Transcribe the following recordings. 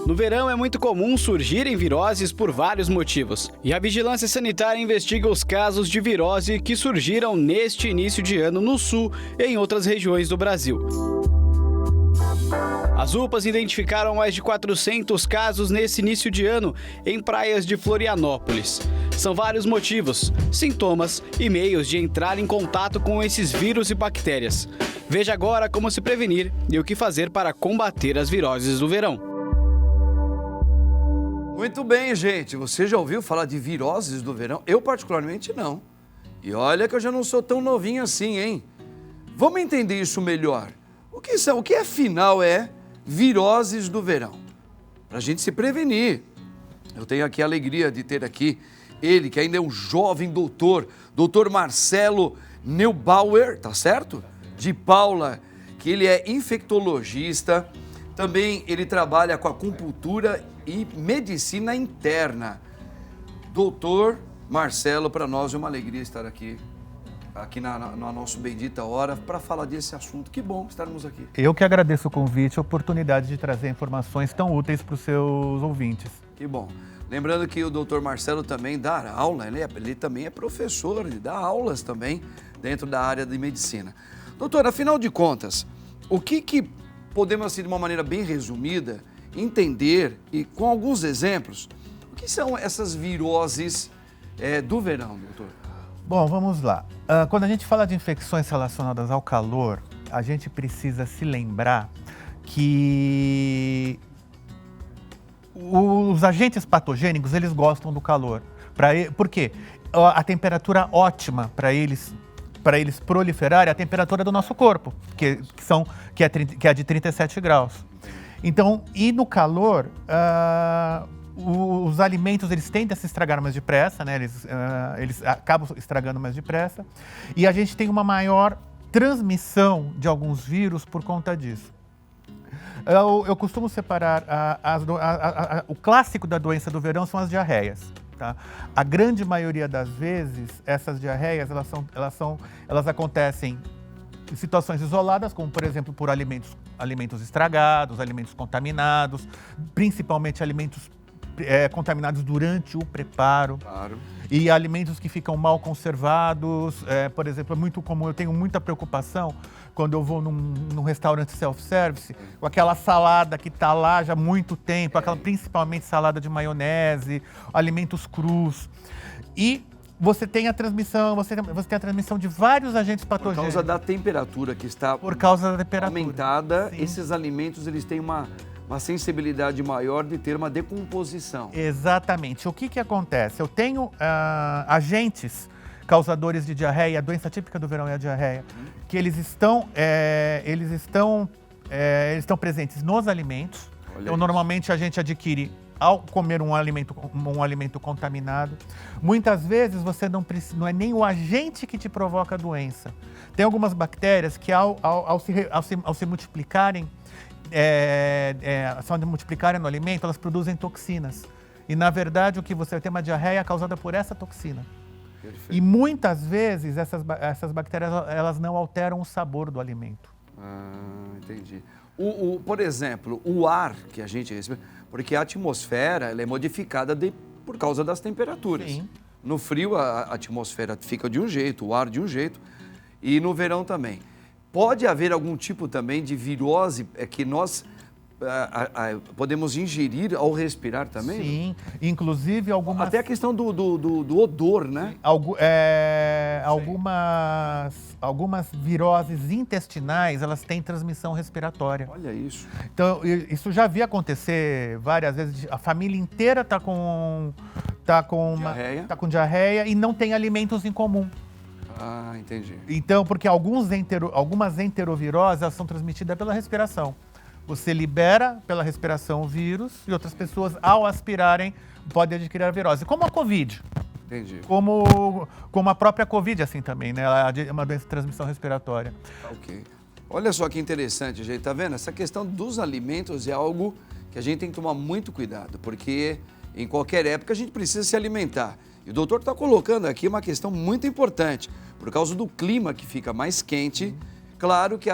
No verão é muito comum surgirem viroses por vários motivos, e a Vigilância Sanitária investiga os casos de virose que surgiram neste início de ano no sul e em outras regiões do Brasil. As UPAs identificaram mais de 400 casos nesse início de ano em praias de Florianópolis. São vários motivos, sintomas e meios de entrar em contato com esses vírus e bactérias. Veja agora como se prevenir e o que fazer para combater as viroses do verão. Muito bem, gente. Você já ouviu falar de viroses do verão? Eu particularmente não. E olha que eu já não sou tão novinho assim, hein? Vamos entender isso melhor. O que são? O que afinal é viroses do verão? Para a gente se prevenir. Eu tenho aqui a alegria de ter aqui ele, que ainda é um jovem doutor Marcelo Neubauer, tá certo? De Paula, que ele é infectologista. Também ele trabalha com acupuntura e medicina interna. Doutor Marcelo, para nós é uma alegria estar aqui na nossa bendita hora, para falar desse assunto. Que bom estarmos aqui. Eu que agradeço o convite, a oportunidade de trazer informações tão úteis para os seus ouvintes. Que bom. Lembrando que o doutor Marcelo também dá aula, ele também é professor, ele dá aulas também dentro da área de medicina. Doutor, afinal de contas, o que podemos, assim, de uma maneira bem resumida, entender e com alguns exemplos, o que são essas viroses do verão, doutor? Bom, vamos lá. Quando a gente fala de infecções relacionadas ao calor, a gente precisa se lembrar que os agentes patogênicos, eles gostam do calor. Por quê? A temperatura ótima para eles proliferarem é a temperatura do nosso corpo, que é de 37 graus. Então, e no calor, os alimentos eles tendem a se estragar mais depressa, né? Eles acabam estragando mais depressa. E a gente tem uma maior transmissão de alguns vírus por conta disso. Eu costumo separar o clássico da doença do verão são as diarreias. Tá? A grande maioria das vezes, essas diarreias elas acontecem em situações isoladas, como por exemplo por alimentos estragados, alimentos contaminados, principalmente alimentos contaminados durante o preparo. Claro. E alimentos que ficam mal conservados. Por exemplo, é muito comum, eu tenho muita preocupação quando eu vou num restaurante self-service, com aquela salada que está lá já há muito tempo, principalmente salada de maionese, alimentos crus. E você tem a transmissão, de vários agentes patogênicos. Por causa da temperatura que está aumentada, sim. Esses alimentos eles têm uma sensibilidade maior de ter uma decomposição. Exatamente. O que acontece? Eu tenho agentes causadores de diarreia, a doença típica do verão é a diarreia, que eles estão presentes nos alimentos. Então, normalmente a gente adquire ao comer um alimento contaminado. Muitas vezes você não é nem o agente que te provoca a doença. Tem algumas bactérias que ao se multiplicarem, só de multiplicarem no alimento, elas produzem toxinas. E, na verdade, o que você tem uma diarreia causada por essa toxina. Perfeito. E muitas vezes essas bactérias elas não alteram o sabor do alimento. Entendi. Por exemplo, o ar que a gente respira, porque a atmosfera ela é modificada por causa das temperaturas. Sim. No frio a atmosfera fica de um jeito, o ar de um jeito, e no verão também. Pode haver algum tipo também de virose que nós podemos ingerir ao respirar também? Sim, inclusive algumas... Até a questão do odor, né? Algumas viroses intestinais, elas têm transmissão respiratória. Olha isso. Então, isso já vi acontecer várias vezes. A família inteira tá com diarreia e não tem alimentos em comum. Entendi. Então, porque algumas enteroviroses, elas são transmitidas pela respiração. Você libera pela respiração o vírus e outras pessoas, ao aspirarem, podem adquirir a virose. Como a Covid. Entendi. Como a própria Covid, assim, também, né? Ela é uma doença de transmissão respiratória. Ok. Olha só que interessante, gente. Tá vendo? Essa questão dos alimentos é algo que a gente tem que tomar muito cuidado, porque em qualquer época a gente precisa se alimentar. E o doutor está colocando aqui uma questão muito importante. Por causa do clima que fica mais quente, claro que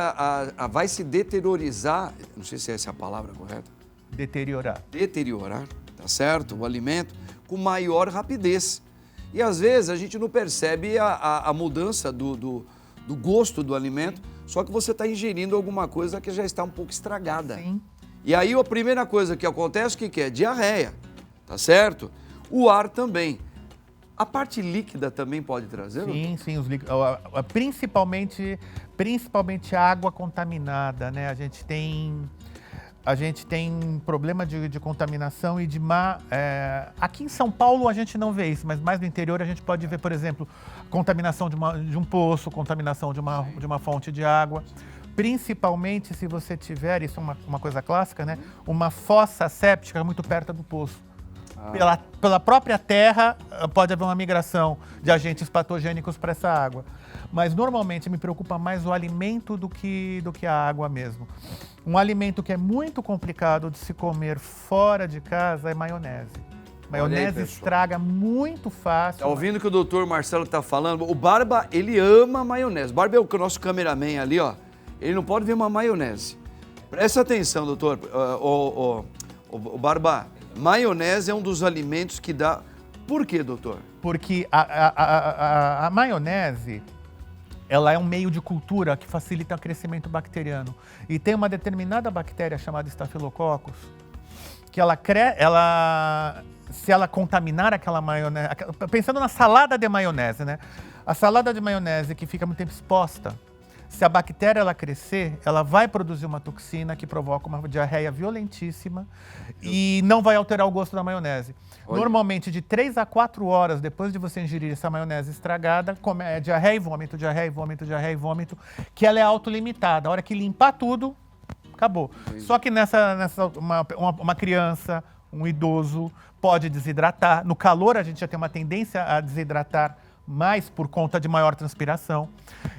vai se deteriorizar, não sei se essa é a palavra correta. Deteriorar. Deteriorar, tá certo? O alimento com maior rapidez. E às vezes a gente não percebe a mudança do gosto do alimento, só que você está ingerindo alguma coisa que já está um pouco estragada. Sim. E aí a primeira coisa que acontece, o que é? Diarreia, tá certo? O ar também. A parte líquida também pode trazer? Sim, os líquidos, principalmente a água contaminada, né? A gente tem problema de contaminação e de má... aqui em São Paulo a gente não vê isso, mas mais no interior a gente pode ver, por exemplo, contaminação de um poço, contaminação de uma fonte de água. Principalmente se você tiver, isso é uma coisa clássica, né? Uma fossa séptica muito perto do poço. Pela própria terra, pode haver uma migração de agentes patogênicos para essa água. Mas, normalmente, me preocupa mais o alimento do que a água mesmo. Um alimento que é muito complicado de se comer fora de casa é maionese. Maionese estraga muito fácil. Tá ouvindo o que o doutor Marcelo tá falando? O Barba, ele ama maionese. O Barba é o nosso cameraman ali, ó. Ele não pode ver uma maionese. Presta atenção, doutor. O Barba... Maionese é um dos alimentos que dá... Por quê, doutor? Porque a maionese, ela é um meio de cultura que facilita o crescimento bacteriano. E tem uma determinada bactéria chamada Staphylococcus, que se ela contaminar aquela maionese... Pensando na salada de maionese, né? A salada de maionese que fica muito tempo exposta, se a bactéria ela crescer, ela vai produzir uma toxina que provoca uma diarreia violentíssima e não vai alterar o gosto da maionese. Olha. Normalmente, de 3 a 4 horas depois de você ingerir essa maionese estragada, é diarreia e vômito, diarreia e vômito, diarreia e vômito, que ela é autolimitada. A hora que limpar tudo, acabou. Entendi. Só que uma criança, um idoso, pode desidratar. No calor, a gente já tem uma tendência a desidratar mais por conta de maior transpiração.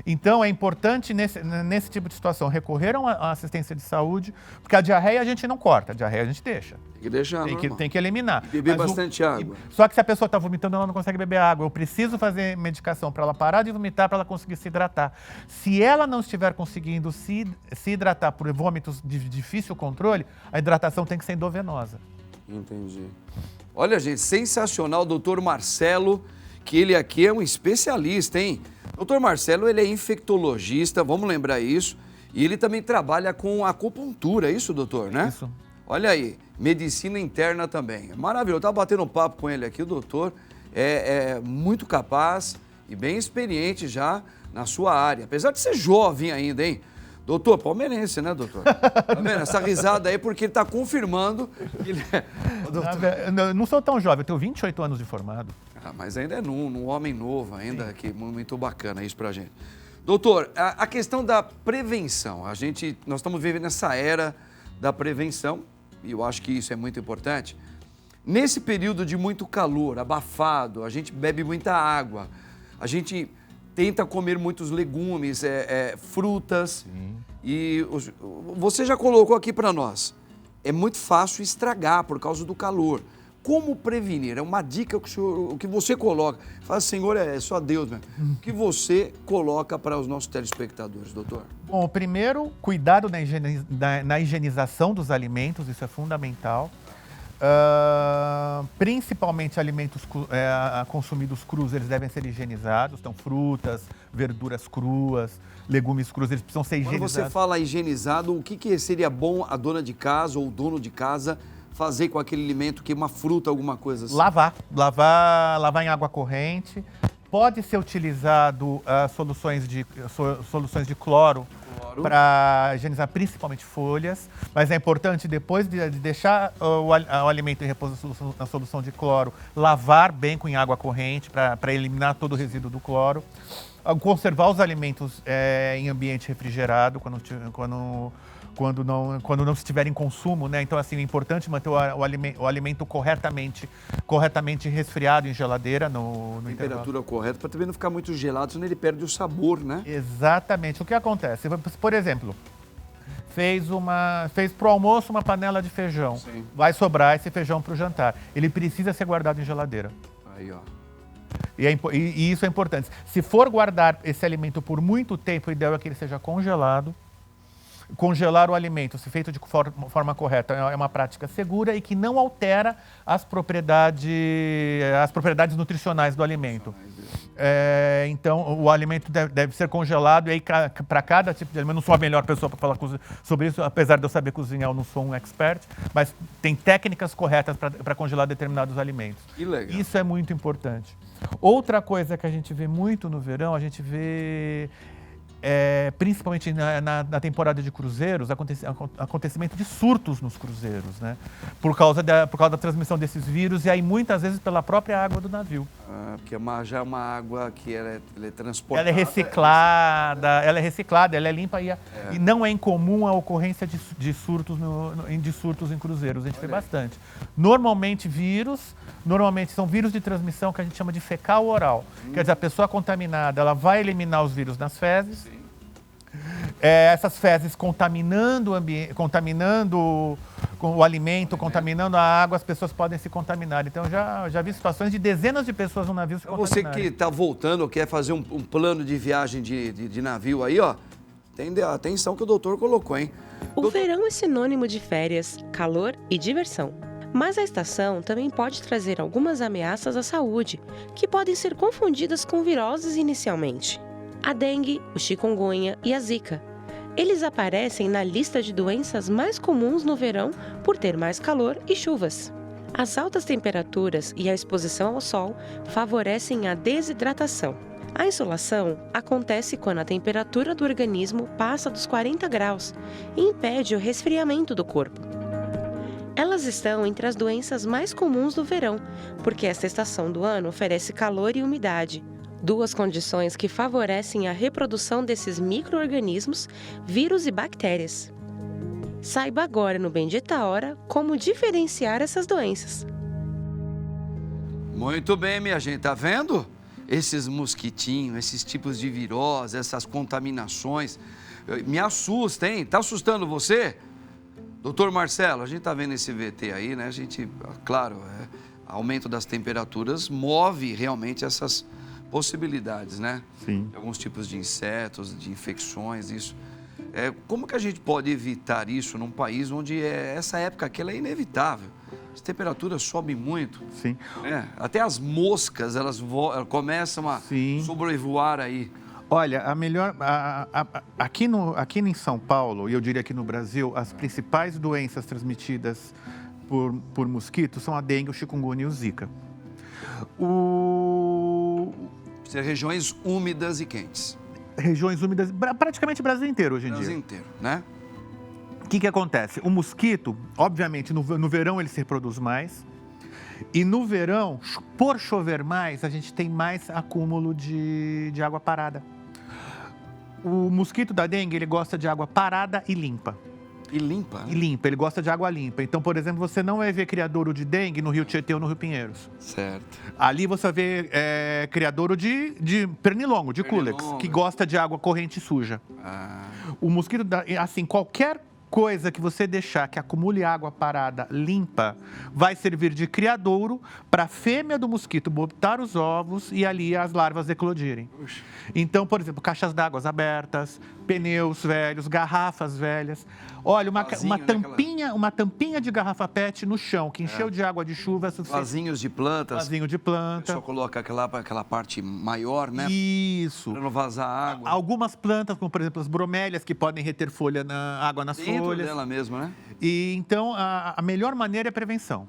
Então, é importante, nesse tipo de situação, recorrer a uma assistência de saúde, porque a diarreia a gente não corta, a diarreia a gente deixa. Tem que deixar, Tem que eliminar. E beber bastante água. Só que se a pessoa está vomitando, ela não consegue beber água. Eu preciso fazer medicação para ela parar de vomitar, para ela conseguir se hidratar. Se ela não estiver conseguindo se hidratar por vômitos de difícil controle, a hidratação tem que ser endovenosa. Entendi. Olha, gente, sensacional, doutor Marcelo, que ele aqui é um especialista, hein? Doutor Marcelo, ele é infectologista, vamos lembrar isso, e ele também trabalha com acupuntura, isso, doutor, né? Isso. Olha aí, medicina interna também. Maravilhoso, eu estava batendo um papo com ele aqui, o doutor é muito capaz e bem experiente já na sua área, apesar de ser jovem ainda, hein? Doutor, palmeirense, né, doutor? Tá vendo? Essa risada aí porque ele está confirmando que ele é... Eu não sou tão jovem, eu tenho 28 anos de formado. Mas ainda é um homem novo, ainda, que muito bacana isso pra gente. Doutor, a questão da prevenção, nós estamos vivendo essa era da prevenção, e eu acho que isso é muito importante. Nesse período de muito calor, abafado, a gente bebe muita água, a gente tenta comer muitos legumes, frutas, e você já colocou aqui para nós, é muito fácil estragar por causa do calor. Como prevenir? É uma dica que o que você coloca. Fala, Senhor, é só Deus, né? O que você coloca para os nossos telespectadores, doutor? Bom, primeiro, cuidado na higienização dos alimentos, isso é fundamental. Principalmente alimentos consumidos crus, eles devem ser higienizados. Então, frutas, verduras cruas, legumes crus, eles precisam ser higienizados. Quando você fala higienizado, o que seria bom a dona de casa ou o dono de casa fazer com aquele alimento, que uma fruta, alguma coisa assim? Lavar em água corrente. Pode ser utilizado soluções de cloro para higienizar principalmente folhas, mas é importante, depois de deixar o alimento em repouso na solução de cloro, lavar bem com água corrente para eliminar todo o resíduo do cloro. Conservar os alimentos em ambiente refrigerado quando não estiver em consumo, né? Então, assim, é importante manter o alimento corretamente resfriado em geladeira no temperatura correta, para também não ficar muito gelado, senão ele perde o sabor, né? Exatamente. O que acontece? Por exemplo, fez pro almoço uma panela de feijão. Sim. Vai sobrar esse feijão para o jantar. Ele precisa ser guardado em geladeira. Aí, ó. E isso é importante. Se for guardar esse alimento por muito tempo, o ideal é que ele seja congelado, congelar o alimento, se feito de forma correta, é uma prática segura e que não altera as propriedades nutricionais do alimento. Então, o alimento deve ser congelado e aí para cada tipo de alimento, não sou a melhor pessoa para falar sobre isso, apesar de eu saber cozinhar, eu não sou um expert, mas tem técnicas corretas para congelar determinados alimentos. Que legal. Isso é muito importante. Outra coisa que a gente vê muito no verão, a gente vê... principalmente na temporada de cruzeiros, acontecimento de surtos nos cruzeiros, né? Por causa da transmissão desses vírus e aí muitas vezes pela própria água do navio. Porque já é uma água que ela é transportada. Ela é reciclada, ela é limpa e não é incomum a ocorrência de surtos em cruzeiros, a gente vê bastante. Normalmente são vírus de transmissão que a gente chama de fecal oral. Quer dizer, a pessoa contaminada, ela vai eliminar os vírus nas fezes. Essas fezes contaminando o alimento, contaminando a água, as pessoas podem se contaminar. Então, já vi situações de dezenas de pessoas no navio se contaminarem. Você que está voltando ou quer fazer um plano de viagem de navio aí, ó, atenção que o doutor colocou, hein? O verão é sinônimo de férias, calor e diversão. Mas a estação também pode trazer algumas ameaças à saúde, que podem ser confundidas com viroses inicialmente. A dengue, o chikungunya e a zika. Eles aparecem na lista de doenças mais comuns no verão por ter mais calor e chuvas. As altas temperaturas e a exposição ao sol favorecem a desidratação. A insolação acontece quando a temperatura do organismo passa dos 40 graus e impede o resfriamento do corpo. Elas estão entre as doenças mais comuns do verão, porque esta estação do ano oferece calor e umidade. Duas condições que favorecem a reprodução desses micro-organismos, vírus e bactérias. Saiba agora no Bendita Hora como diferenciar essas doenças. Muito bem, minha gente, tá vendo? Esses mosquitinhos, esses tipos de virose, essas contaminações, me assusta, hein? Tá assustando você? Doutor Marcelo, a gente tá vendo esse VT aí, né? A gente, claro, aumento das temperaturas move realmente essas possibilidades, né? Sim. Alguns tipos de insetos, de infecções, isso. Como que a gente pode evitar isso num país onde essa época aqui ela é inevitável? As temperaturas sobem muito. Sim. Até as moscas, elas começam a sobrevoar aí. Olha, aqui em São Paulo, e eu diria aqui no Brasil, as principais doenças transmitidas por mosquitos são a dengue, o chikungunya e o zika. Regiões úmidas e quentes. Regiões úmidas, praticamente o Brasil inteiro hoje em dia. Brasil inteiro, né? O que acontece? O mosquito, obviamente, no verão ele se reproduz mais. E no verão, por chover mais, a gente tem mais acúmulo de água parada. O mosquito da dengue, ele gosta de água parada e limpa. E limpa? Né? E limpa, ele gosta de água limpa. Então, por exemplo, você não vai ver criadouro de dengue no Rio Tietê ou no Rio Pinheiros. Certo. Ali você vai ver criadouro de pernilongo, de culex, que gosta de água corrente suja. O mosquito, assim, qualquer coisa que você deixar que acumule água parada limpa, vai servir de criadouro para a fêmea do mosquito botar os ovos e ali as larvas eclodirem. Então, por exemplo, caixas d'água abertas, pneus velhos, garrafas velhas. Olha, uma tampinha de garrafa PET no chão, que encheu de água de chuva. Vasinhos de plantas. Vasinho de planta. Só coloca aquela parte maior, né? Isso. Para não vazar água. Algumas plantas, como por exemplo as bromélias, que podem reter água nas folhas. Dentro dela mesmo, né? E então a melhor maneira é prevenção.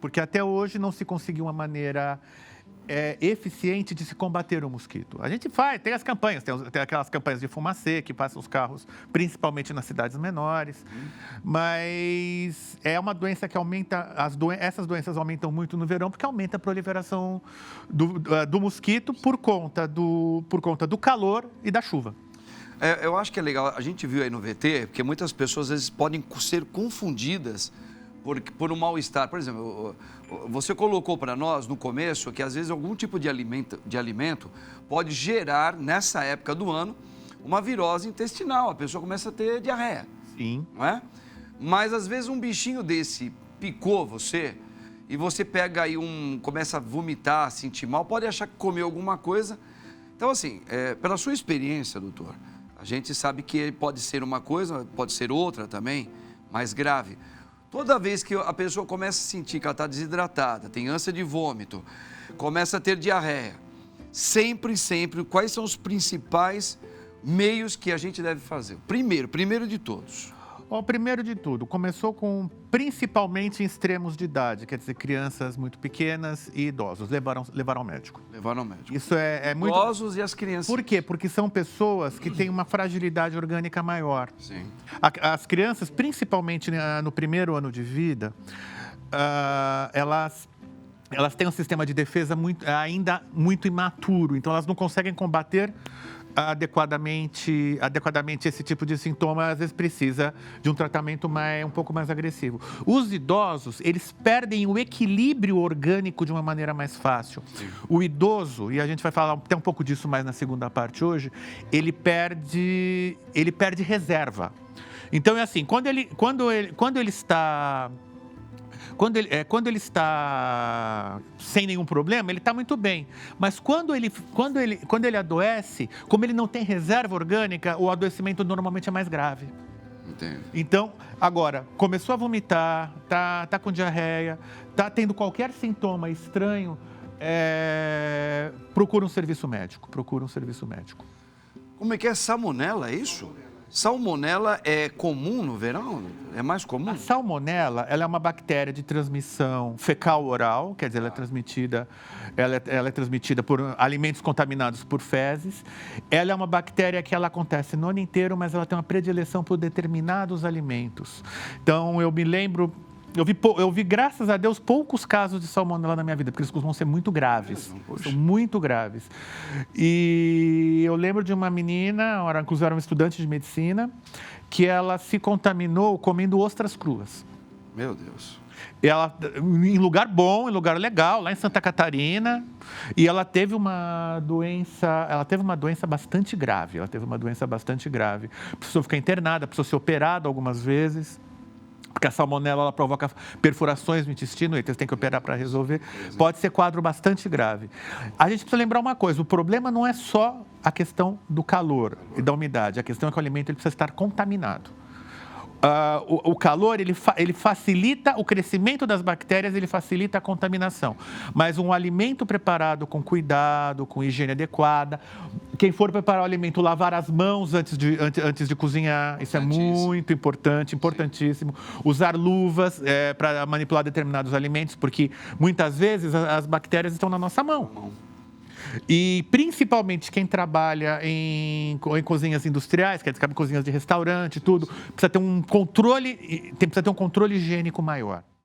Porque até hoje não se conseguiu uma maneira eficiente de se combater o mosquito. A gente tem as campanhas, tem aquelas campanhas de fumacê que passam os carros, principalmente nas cidades menores, mas é uma doença que aumenta, essas doenças aumentam muito no verão porque aumenta a proliferação do mosquito por conta do calor e da chuva. Eu acho que é legal, a gente viu aí no VT, porque muitas pessoas às vezes podem ser confundidas por um mal-estar. Por exemplo, você colocou para nós no começo que às vezes algum tipo de alimento pode gerar, nessa época do ano, uma virose intestinal. A pessoa começa a ter diarreia. Sim. Não é? Mas às vezes um bichinho desse picou você e você pega aí começa a vomitar, sentir mal, pode achar que comeu alguma coisa. Então assim, pela sua experiência, doutor, A gente sabe que pode ser uma coisa, pode ser outra também, mais grave. Toda vez que a pessoa começa a sentir que ela está desidratada, tem ânsia de vômito, começa a ter diarreia, sempre, quais são os principais meios que a gente deve fazer? Primeiro de todos. O primeiro de tudo, começou com principalmente em extremos de idade, quer dizer, crianças muito pequenas e idosos, levar ao médico. Levar ao médico. Isso é muito... Idosos e as crianças. Por quê? Porque são pessoas que têm uma fragilidade orgânica maior. Sim. As crianças, principalmente no primeiro ano de vida, elas têm um sistema de defesa ainda muito imaturo, então elas não conseguem combater adequadamente esse tipo de sintoma, às vezes precisa de um tratamento um pouco mais agressivo. Os idosos, eles perdem o equilíbrio orgânico de uma maneira mais fácil. Sim. O idoso, e a gente vai falar até um pouco disso mais na segunda parte hoje, ele perde reserva. Então é assim, quando ele está sem nenhum problema, ele está muito bem. Mas quando ele adoece, como ele não tem reserva orgânica, o adoecimento normalmente é mais grave. Entendo. Então, agora, começou a vomitar, tá com diarreia, tá tendo qualquer sintoma estranho, procura um serviço médico. Como é que é salmonela, é isso? Salmonela é comum no verão? É mais comum? A salmonela, ela é uma bactéria de transmissão fecal-oral, quer dizer, ela é transmitida por alimentos contaminados por fezes. Ela é uma bactéria que ela acontece no ano inteiro, mas ela tem uma predileção por determinados alimentos. Então, eu me lembro... Eu vi, graças a Deus, poucos casos de salmonela na minha vida, porque eles costumam ser muito graves. São muito graves. E eu lembro de uma menina, inclusive era uma estudante de medicina, que ela se contaminou comendo ostras cruas. Meu Deus. Ela, em lugar bom, em lugar legal, lá em Santa Catarina, e ela teve uma doença bastante grave. Precisou ficar internada, precisou ser operada algumas vezes. Porque a salmonela ela provoca perfurações no intestino, e eles têm que operar para resolver. Pode ser quadro bastante grave. A gente precisa lembrar uma coisa, o problema não é só a questão do calor e da umidade, a questão é que o alimento ele precisa estar contaminado. O calor, ele facilita o crescimento das bactérias, ele facilita a contaminação. Mas um alimento preparado com cuidado, com higiene adequada, quem for preparar o alimento, lavar as mãos antes de cozinhar, isso é muito importante, importantíssimo. Usar luvas para manipular determinados alimentos, porque muitas vezes as bactérias estão na nossa mão. E principalmente quem trabalha em cozinhas industriais, quer dizer, em cozinhas de restaurante, tudo, precisa ter um controle higiênico maior.